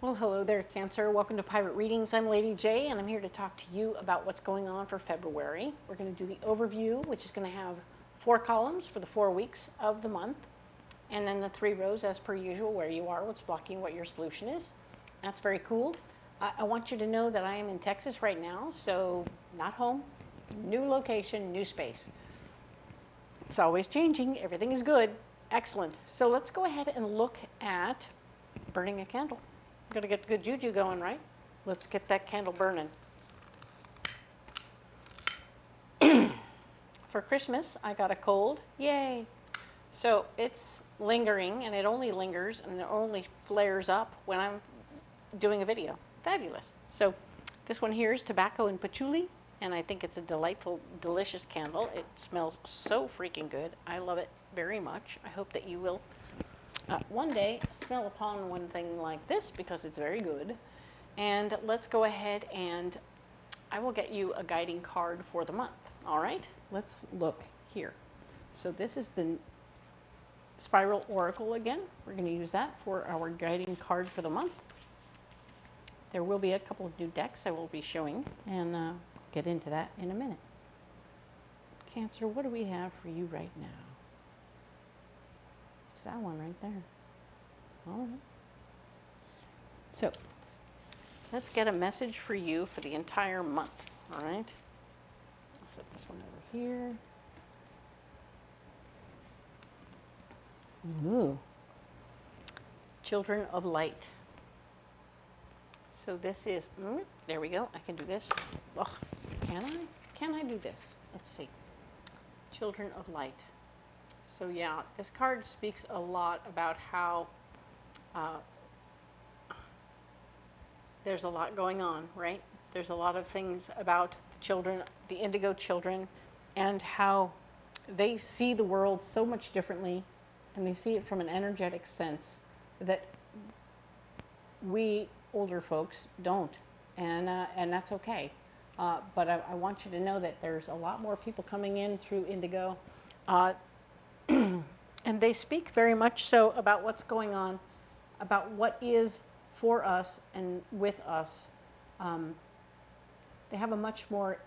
Well, hello there, Cancer. Welcome to Pirate Readings. I'm Lady J, and I'm here to talk to you about what's going on for February. We're going to do the overview, which is going to have 4 columns for the 4 weeks of the month, and then the 3 rows as per usual, where you are, what's blocking, what your solution is. That's very cool. I want you to know that I am in Texas right now, so not home, new location, new space. It's always changing. Everything is good. Excellent. So let's go ahead and look at burning a candle. Got to get good juju going, right? Let's get that candle burning. For Christmas, I got a cold. Yay! So it's lingering, and it only lingers, and it only flares up when I'm doing a video. Fabulous. So this one here is tobacco and patchouli, and I think it's a delightful, delicious candle. It smells so freaking good. I love it very much. I hope that you will one day smell upon one thing like this because it's very good. And let's go ahead and I will get you a guiding card for the month. All right, let's look here. So this is the Spiral Oracle again. We're going to use that for our guiding card for the month. There will be a couple of new decks I will be showing, and get into that in a minute. Cancer, what do we have for you right now? It's that one right there. All right. So let's get a message for you for the entire month. All right. I'll set this one over here. Ooh. Children of Light. So this is, there we go. I can do this. Oh, can I? Can I do this? Let's see. Children of Light. So yeah, this card speaks a lot about how there's a lot going on, right? There's a lot of things about children, the indigo children, and how they see the world so much differently, and they see it from an energetic sense that we older folks don't, and that's okay. But I want you to know that there's a lot more people coming in through indigo, and they speak very much so about what's going on, about what is for us and with us. They have a much more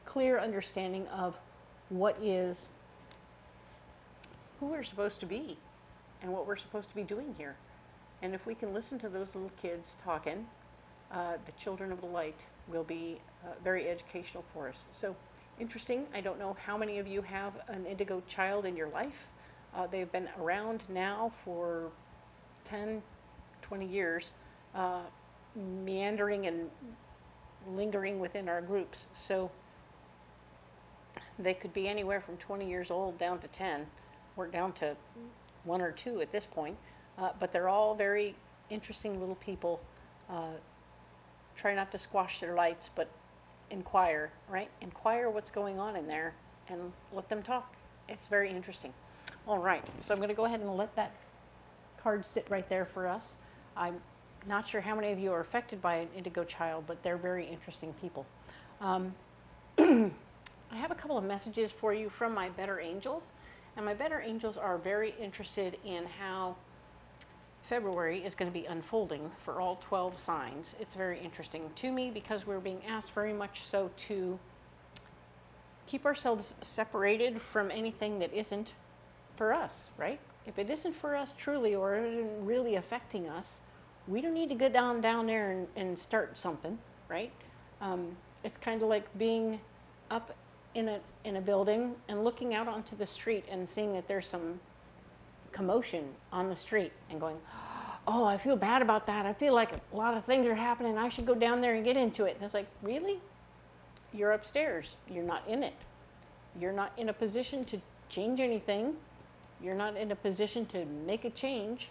clear understanding of what is, who we're supposed to be and what we're supposed to be doing here. And if we can listen to those little kids talking, the children of the light will be very educational for us. So interesting. I don't know how many of you have an indigo child in your life. They've been around now for 10, 20 years, meandering and lingering within our groups. So they could be anywhere from 20 years old down to 10. We're down to 1 or 2 at this point. But they're all very interesting little people. Try not to squash their lights, but inquire, right? Inquire what's going on in there and let them talk. It's very interesting. All right, so I'm going to go ahead and let that card sit right there for us. I'm not sure how many of you are affected by an indigo child, but they're very interesting people. I have a couple of messages for you from my better angels, and my better angels are very interested in how February is going to be unfolding for all 12 signs. It's very interesting to me because we're being asked very much so to keep ourselves separated from anything that isn't for us, right? If it isn't for us truly, or it isn't really affecting us, we don't need to go down there and start something, right? It's kind of like being up in a building and looking out onto the street and seeing that there's some commotion on the street and going, oh, I feel bad about that. I feel like a lot of things are happening. I should go down there and get into it. And it's like, really? You're upstairs. You're not in it. You're not in a position to change anything. You're not in a position to make a change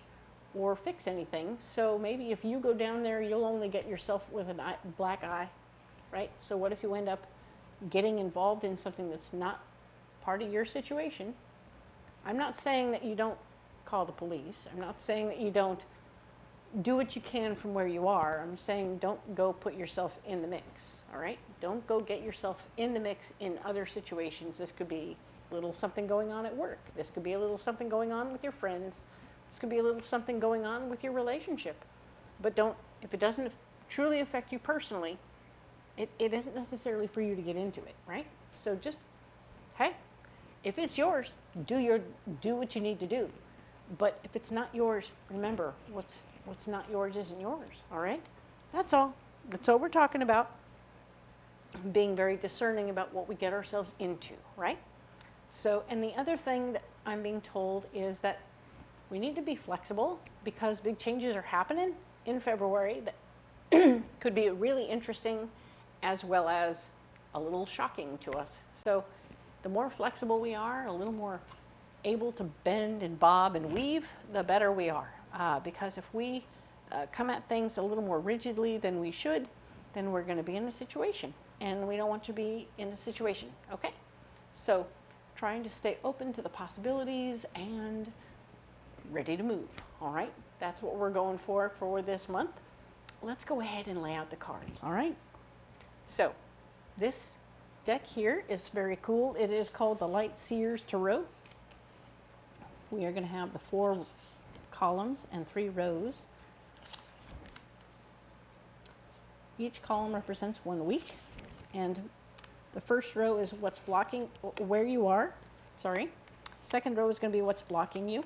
or fix anything. So maybe if you go down there, you'll only get yourself with a black eye, right? So what if you end up getting involved in something that's not part of your situation? I'm not saying that you don't call the police. I'm not saying that you don't do what you can from where you are. I'm saying don't go put yourself in the mix, all right? Don't go get yourself in the mix in other situations. This could be a little something going on at work. This could be a little something going on with your friends. This could be a little something going on with your relationship. But don't, if it doesn't truly affect you personally, it isn't necessarily for you to get into it, right? So just, hey, if it's yours, do what you need to do. But if it's not yours, remember, what's not yours isn't yours, all right? That's all. That's all we're talking about. Being very discerning about what we get ourselves into, right? So, and the other thing that I'm being told is that we need to be flexible because big changes are happening in February that could be really interesting as well as a little shocking to us. So the more flexible we are, a little more able to bend and bob and weave, the better we are. Because if we come at things a little more rigidly than we should, then we're going to be in a situation. And we don't want to be in a situation, okay? So trying to stay open to the possibilities and ready to move, all right? That's what we're going for this month. Let's go ahead and lay out the cards, all right? So this deck here is very cool. It is called the Light Seers Tarot. We are going to have the 4 columns and 3 rows. Each column represents 1 week, and the first row is what's blocking, where you are, sorry. Second row is going to be what's blocking you.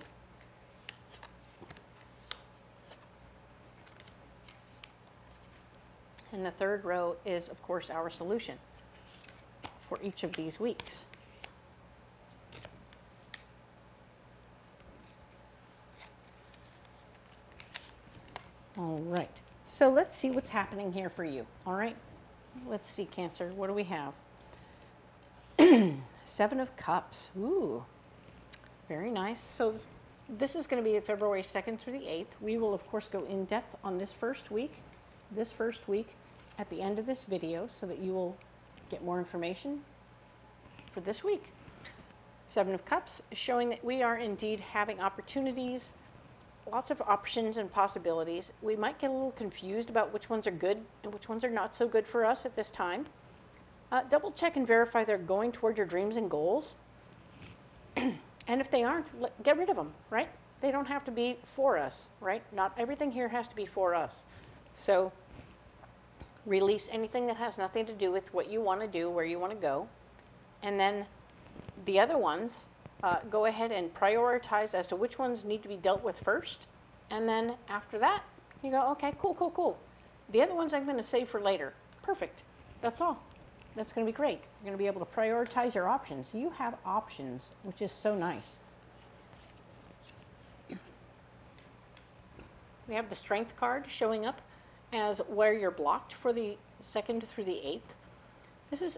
And the third row is, of course, our solution for each of these weeks. All right, so let's see what's happening here for you, all right? Let's see, Cancer, what do we have? 7 of Cups, ooh, very nice. So this is going to be February 2nd through the 8th. We will, of course, go in depth on this first week at the end of this video so that you will get more information for this week. 7 of Cups showing that we are indeed having opportunities, lots of options and possibilities. We might get a little confused about which ones are good and which ones are not so good for us at this time. Double check and verify they're going toward your dreams and goals. And if they aren't, get rid of them, right? They don't have to be for us, right? Not everything here has to be for us. So release anything that has nothing to do with what you want to do, where you want to go. And then the other ones, go ahead and prioritize as to which ones need to be dealt with first. And then after that, you go, okay, cool. The other ones I'm going to save for later. Perfect. That's all. That's going to be great. You're going to be able to prioritize your options. You have options, which is so nice. We have the Strength card showing up as where you're blocked for the 2nd through the 8th. This is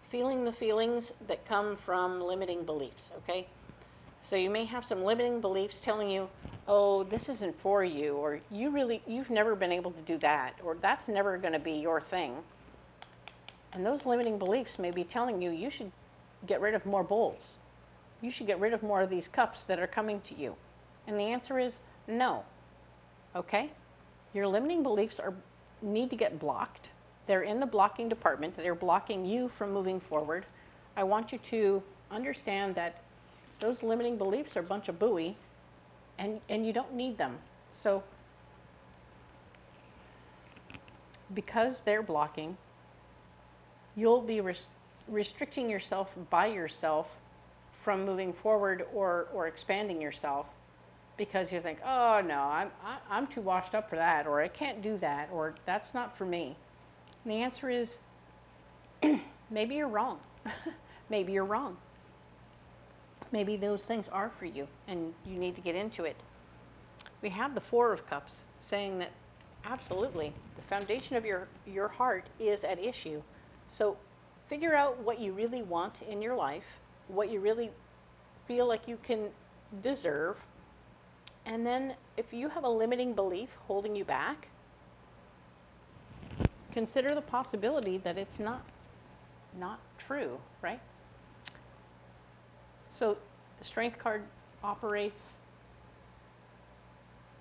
feeling the feelings that come from limiting beliefs, okay? So you may have some limiting beliefs telling you, oh, this isn't for you, or you've never been able to do that, or that's never going to be your thing. And those limiting beliefs may be telling you, you should get rid of more bowls. You should get rid of more of these cups that are coming to you. And the answer is no, okay? Your limiting beliefs need to get blocked. They're in the blocking department. They're blocking you from moving forward. I want you to understand that those limiting beliefs are a bunch of buoy, and you don't need them. So because they're blocking, you'll be restricting yourself by yourself from moving forward or expanding yourself because you think, oh no, I'm too washed up for that, or I can't do that, or that's not for me. And the answer is maybe you're wrong. Maybe you're wrong. Maybe those things are for you and you need to get into it. We have the 4 of Cups saying that absolutely the foundation of your heart is at issue. So figure out what you really want in your life, what you really feel like you can deserve. And then if you have a limiting belief holding you back, consider the possibility that it's not true, right? So the Strength card operates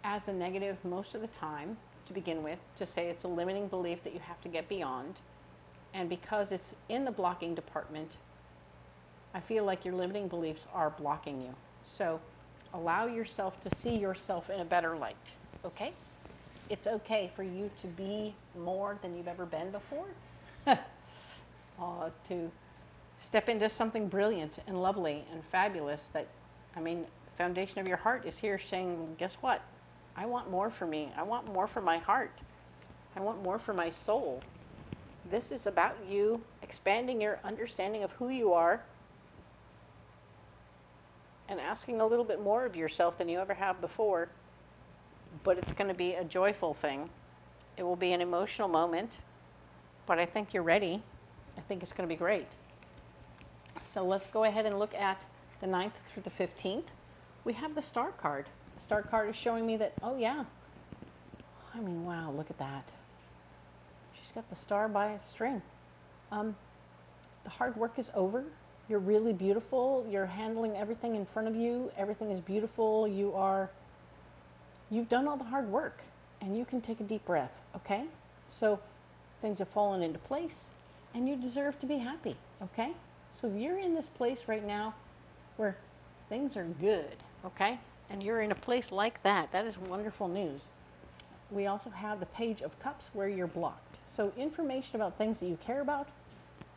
as a negative most of the time to begin with, to say it's a limiting belief that you have to get beyond. And because it's in the blocking department, I feel like your limiting beliefs are blocking you. So allow yourself to see yourself in a better light, okay? It's okay for you to be more than you've ever been before. To step into something brilliant and lovely and fabulous that, I mean, the foundation of your heart is here saying, guess what? I want more for me. I want more for my heart. I want more for my soul. This is about you expanding your understanding of who you are and asking a little bit more of yourself than you ever have before. But it's going to be a joyful thing. It will be an emotional moment, but I think you're ready. I think it's going to be great. So let's go ahead and look at the 9th through the 15th. We have the star card. The star card is showing me that, oh yeah, I mean, wow, look at that. She's got the star by a string. The hard work is over. You're really beautiful. You're handling everything in front of you. Everything is beautiful. You've done all the hard work, and you can take a deep breath, okay? So things have fallen into place, and you deserve to be happy, okay? So you're in this place right now where things are good, okay? And you're in a place like that. That is wonderful news. We also have the Page of Cups where you're blocked. So information about things that you care about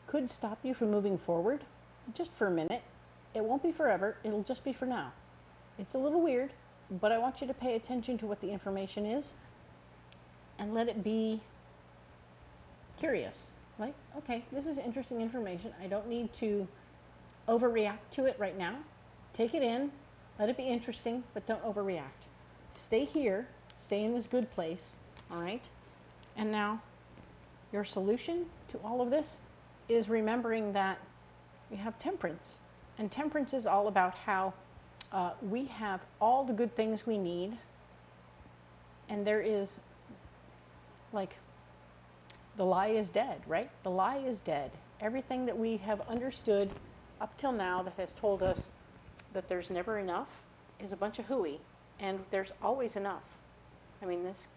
could stop you from moving forward just for a minute. It won't be forever. It'll just be for now. It's a little weird, but I want you to pay attention to what the information is and let it be curious. Like, okay, this is interesting information. I don't need to overreact to it right now. Take it in, let it be interesting, but don't overreact. Stay here, stay in this good place, all right? And now, your solution to all of this is remembering that we have temperance. And temperance is all about how we have all the good things we need, and there is, like, the lie is dead, right? The lie is dead. Everything that we have understood up till now that has told us that there's never enough is a bunch of hooey, and there's always enough. I mean, this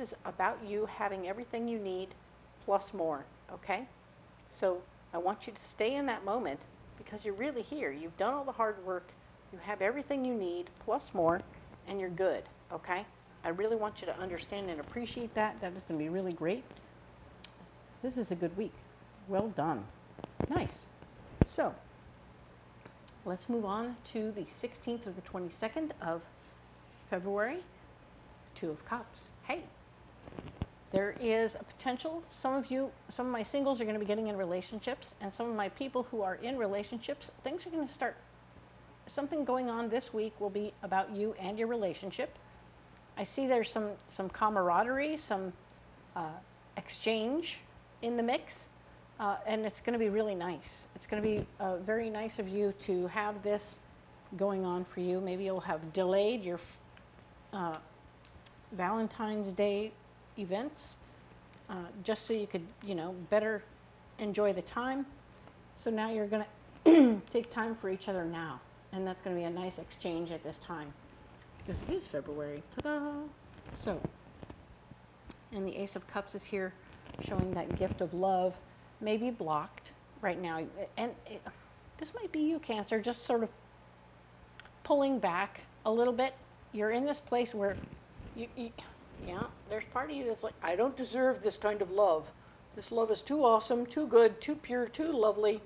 is about you having everything you need plus more, okay? So I want you to stay in that moment because you're really here. You've done all the hard work. You have everything you need plus more, and you're good, okay? I really want you to understand and appreciate that. That is going to be really great. This is a good week. Well done. Nice. So let's move on to the 16th or the 22nd of February. 2 of Cups. Hey, there is a potential. Some of my singles are going to be getting in relationships, and some of my people who are in relationships, things are going to start. Something going on this week will be about you and your relationship. I see there's some camaraderie, some exchange in the mix, and it's going to be really nice. It's going to be very nice of you to have this going on for you. Maybe you'll have delayed your Valentine's Day events just so you could, better enjoy the time. So now you're going to take time for each other now, and that's going to be a nice exchange at this time because it is February. Ta-da! So, and the Ace of Cups is here, showing that gift of love may be blocked right now. And this might be you, Cancer, just sort of pulling back a little bit. You're in this place where, there's part of you that's like, I don't deserve this kind of love. This love is too awesome, too good, too pure, too lovely.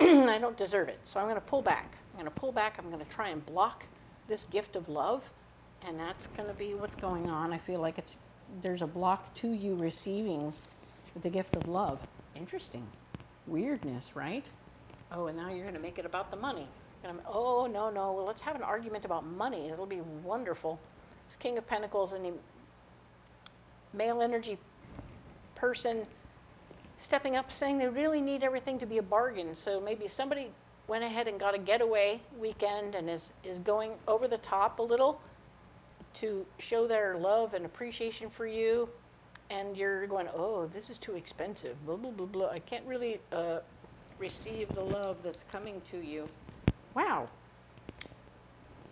I don't deserve it. So I'm going to pull back. I'm going to try and block this gift of love. And that's going to be what's going on. I feel like there's a block to you receiving the gift of love. Interesting. Weirdness, right? Oh, and now you're going to make it about the money. Oh, no. Well, let's have an argument about money. It'll be wonderful. This King of Pentacles and the male energy person stepping up saying they really need everything to be a bargain. So maybe somebody went ahead and got a getaway weekend and is going over the top a little to show their love and appreciation for you, and you're going, oh, this is too expensive, blah, blah, blah, blah. I can't really receive the love that's coming to you. Wow.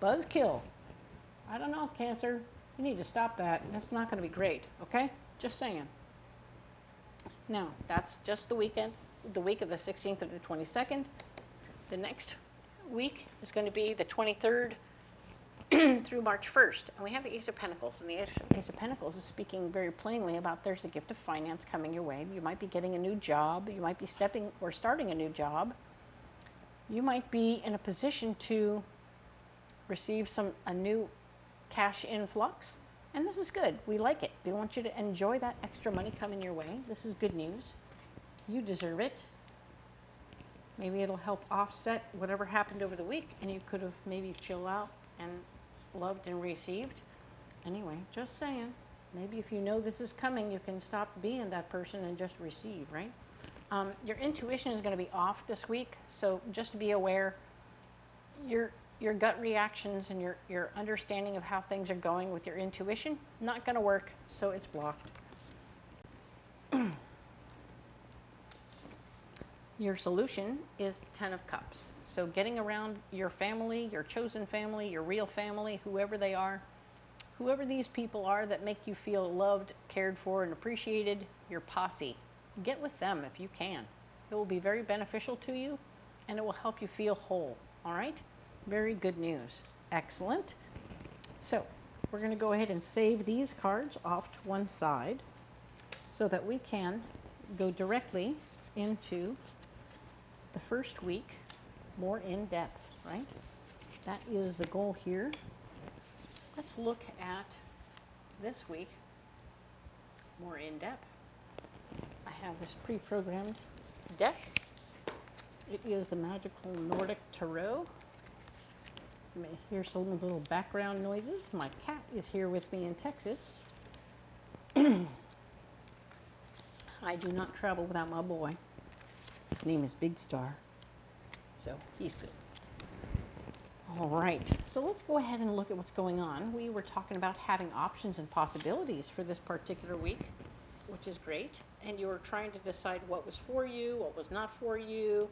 Buzzkill. I don't know, Cancer. You need to stop that. That's not going to be great, okay? Just saying. Now, that's just the weekend, the week of the 16th to the 22nd. The next week is going to be the 23rd through March 1st. And we have the Ace of Pentacles. And the Ace of Pentacles is speaking very plainly about there's a gift of finance coming your way. You might be getting a new job. You might be starting a new job. You might be in a position to receive a new cash influx. And this is good. We like it. We want you to enjoy that extra money coming your way. This is good news. You deserve it. Maybe it'll help offset whatever happened over the week, and you could have maybe chilled out and loved and received. Anyway, just saying. Maybe if you know this is coming, you can stop being that person and just receive, right? Your intuition is going to be off this week, so just be aware. Your gut reactions and your understanding of how things are going with your intuition, not going to work, so it's blocked. Your solution is the 10 of Cups. So getting around your family, your chosen family, your real family, whoever they are, whoever these people are that make you feel loved, cared for, and appreciated, your posse. Get with them if you can. It will be very beneficial to you, and it will help you feel whole, all right? Very good news. Excellent. So we're going to go ahead and save these cards off to one side so that we can go directly into the first week more in depth, right? That is the goal here. Let's look at this week more in depth. I have this pre-programmed deck. It is the magical Nordic Tarot. You may hear some little background noises. My cat is here with me in Texas. I do not travel without my boy. His name is Big Star, so he's good. All right, so let's go ahead and look at what's going on. We were talking about having options and possibilities for this particular week, which is great. And you were trying to decide what was for you, what was not for you,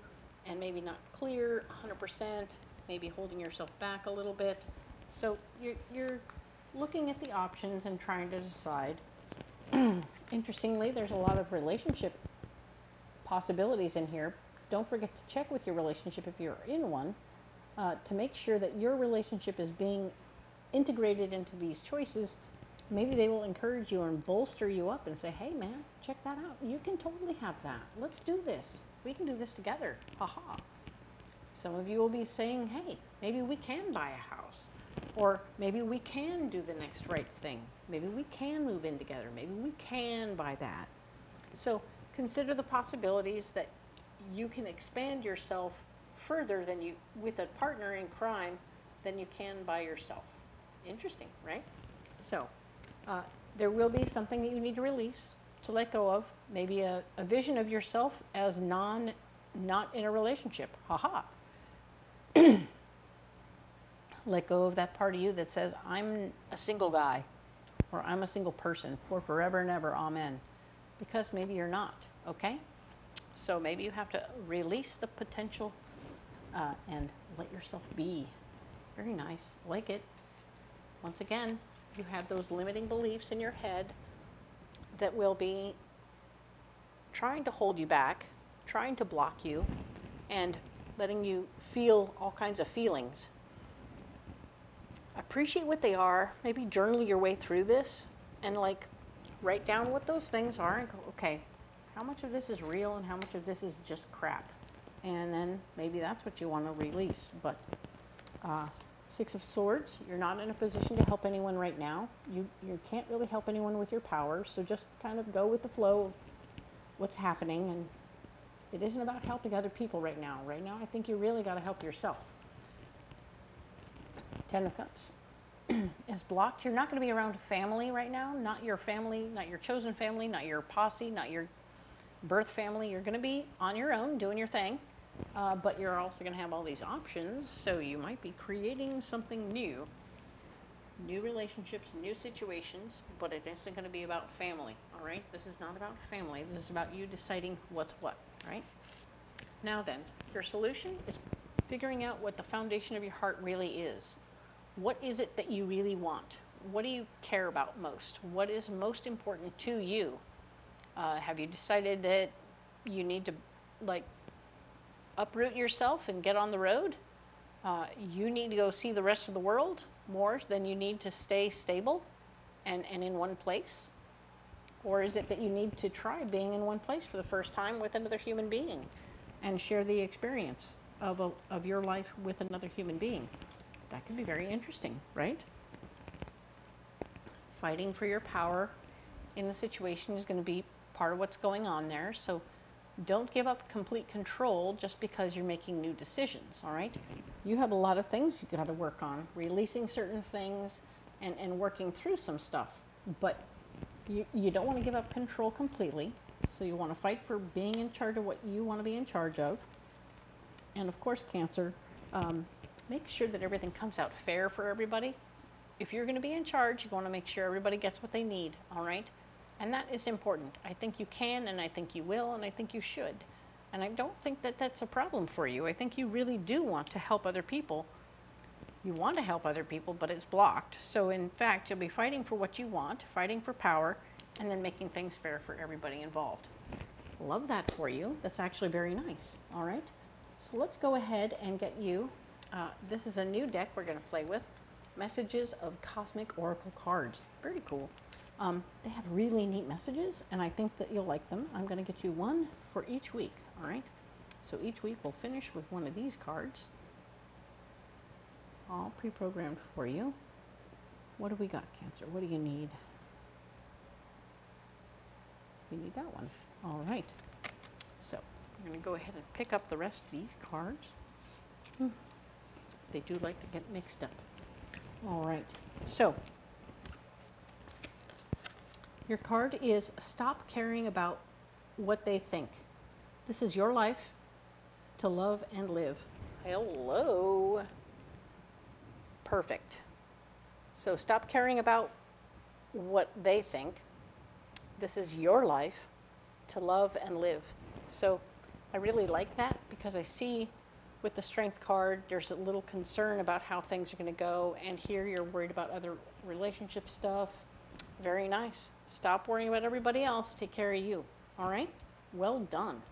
and maybe not clear 100%, maybe holding yourself back a little bit. So you're looking at the options and trying to decide. Interestingly, there's a lot of relationship possibilities in here. Don't forget to check with your relationship if you're in one, to make sure that your relationship is being integrated into these choices. Maybe they will encourage you and bolster you up and say, hey man, check that out. You can totally have that. Let's do this. We can do this together. Haha. Some of you will be saying, hey, maybe we can buy a house. Or maybe we can do the next right thing. Maybe we can move in together. Maybe we can buy that. So consider the possibilities that you can expand yourself further than you with a partner in crime than you can by yourself. Interesting, right? So there will be something that you need to release, to let go of. Maybe a vision of yourself as not in a relationship. Haha. Let go of that part of you that says, I'm a single guy, or I'm a single person for forever and ever, amen. Because maybe you're not, okay? So maybe you have to release the potential and let yourself be. Very nice, like it. Once again, you have those limiting beliefs in your head that will be trying to hold you back, trying to block you, and letting you feel all kinds of feelings. Appreciate what they are. Maybe journal your way through this and like write down what those things are and go, okay, how much of this is real and how much of this is just crap? And then maybe that's what you want to release. But Six of Swords, you're not in a position to help anyone right now. You can't really help anyone with your power, so just kind of go with the flow of what's happening. And it isn't about helping other people right now. Right now, I think you really got to help yourself. Ten of Cups is blocked. You're not going to be around family right now. Not your family, not your chosen family, not your posse, not your birth family. You're going to be on your own doing your thing, but you're also going to have all these options, so you might be creating something new. New relationships, new situations, but it isn't going to be about family, all right? This is not about family. This is about you deciding what's what, right? Now then, your solution is figuring out what the foundation of your heart really is. What is it that you really want? What do you care about most? What is most important to you? Have you decided that you need to, like, uproot yourself and get on the road? You need to go see the rest of the world more than you need to stay stable and in one place? Or is it that you need to try being in one place for the first time with another human being and share the experience of your life with another human being? That could be very interesting, right? Fighting for your power in the situation is going to be part of what's going on there. So don't give up complete control just because you're making new decisions, all right? You have a lot of things you got to work on, releasing certain things and working through some stuff. But you don't want to give up control completely. So you want to fight for being in charge of what you want to be in charge of. And of course, Cancer, make sure that everything comes out fair for everybody. If you're going to be in charge, you want to make sure everybody gets what they need, all right? And that is important. I think you can, and I think you will, and I think you should. And I don't think that that's a problem for you. I think you really do want to help other people. You want to help other people, but it's blocked. So in fact, you'll be fighting for what you want, fighting for power, and then making things fair for everybody involved. Love that for you. That's actually very nice, all right? So let's go ahead and get you, this is a new deck we're going to play with, Messages of Cosmic Oracle Cards. Very cool. They have really neat messages, and I think that you'll like them. I'm going to get you one for each week, all right? So each week we'll finish with one of these cards, all pre-programmed for you. What do we got, Cancer? What do you need? You need that one. All right. So I'm going to go ahead and pick up the rest of these cards. They do like to get mixed up. All right. So your card is Stop Caring About What They Think. This is your life to love and live. Hello. Perfect. So stop caring about what they think. This is your life to love and live. So I really like that because I see with the Strength card, there's a little concern about how things are going to go. And here you're worried about other relationship stuff. Very nice. Stop worrying about everybody else. Take care of you. All right? Well done.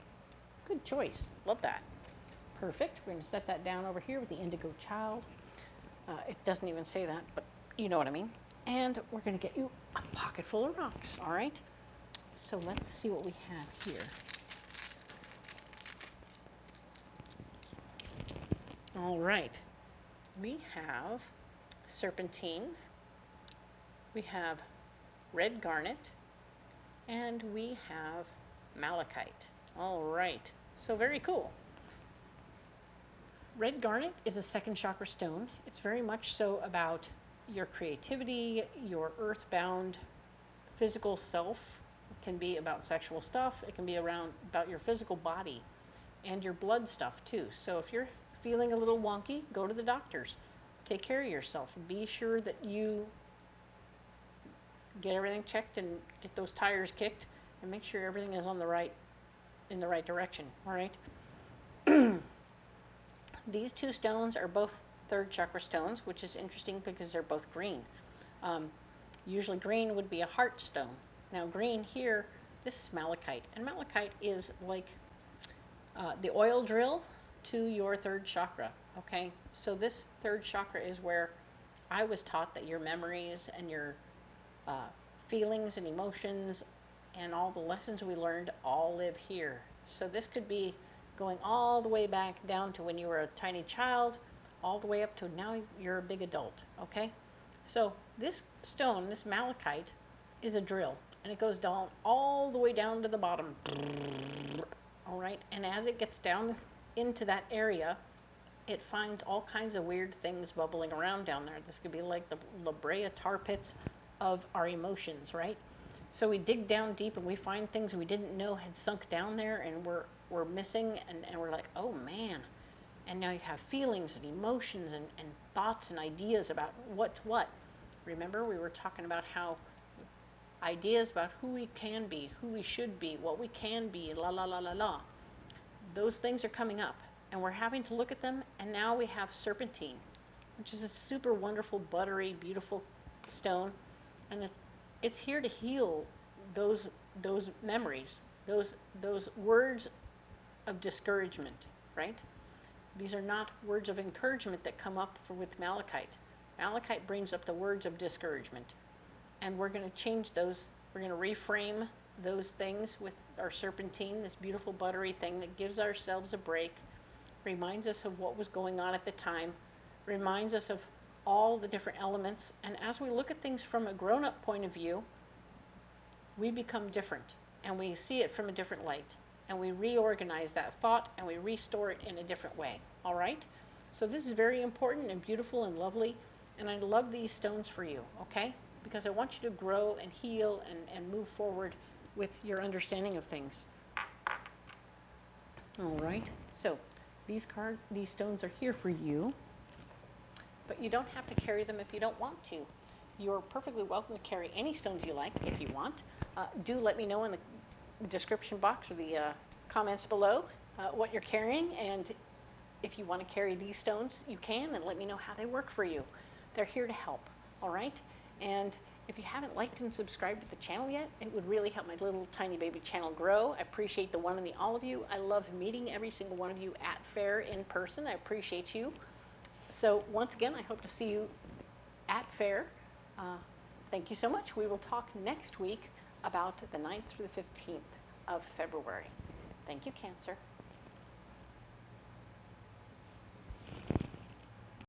Good choice. Love that. Perfect. We're going to set that down over here with the Indigo Child. It doesn't even say that, but you know what I mean. And we're going to get you a pocket full of rocks. All right? So let's see what we have here. All right. We have Serpentine. We have Red Garnet. And we have Malachite. All right. So very cool. Red Garnet is a second chakra stone. It's very much so about your creativity, your earthbound physical self. It can be about sexual stuff. It can be about your physical body and your blood stuff too. So if you're feeling a little wonky, go to the doctors. Take care of yourself. Be sure that you get everything checked and get those tires kicked and make sure everything is in the right direction. All right. These two stones are both third chakra stones, which is interesting because they're both green. Usually green would be a heart stone. Now green here, this is malachite. And malachite is like the oil drill to your third chakra, okay? So this third chakra is where I was taught that your memories and your feelings and emotions and all the lessons we learned all live here. So this could be going all the way back down to when you were a tiny child, all the way up to now you're a big adult, okay? So this stone, this malachite, is a drill, and it goes down all the way down to the bottom. All right, and as it gets down into that area, it finds all kinds of weird things bubbling around down there. This could be like the La Brea tar pits of our emotions, right? So we dig down deep and we find things we didn't know had sunk down there and we're missing, and we're like, oh man. And now you have feelings and emotions and thoughts and ideas about what's what. Remember, we were talking about how ideas about who we can be, who we should be, what we can be, la la la la la. Those things are coming up, and we're having to look at them, and now we have serpentine, which is a super wonderful, buttery, beautiful stone, and it's here to heal those memories, those words of discouragement, right? These are not words of encouragement that come up with malachite. Malachite brings up the words of discouragement. And we're going to change those. We're going to reframe those things with our serpentine, this beautiful buttery thing that gives ourselves a break, reminds us of what was going on at the time, reminds us of all the different elements. And as we look at things from a grown-up point of view, we become different, and we see it from a different light, and we reorganize that thought, and we restore it in a different way. All right? So this is very important and beautiful and lovely, and I love these stones for you, okay? Because I want you to grow and heal and move forward with your understanding of things. All right? So these stones are here for you, but you don't have to carry them if you don't want to. You're perfectly welcome to carry any stones you like if you want. Do let me know in the description box or the comments below what you're carrying, and if you want to carry these stones, you can, and let me know how they work for you. They're here to help, all right? And if you haven't liked and subscribed to the channel yet, it would really help my little tiny baby channel grow. I appreciate the one and the all of you. I love meeting every single one of you at Faire in person. I appreciate you. So once again, I hope to see you at Faire. Thank you so much. We will talk next week about the 9th through the 15th of February. Thank you, Cancer.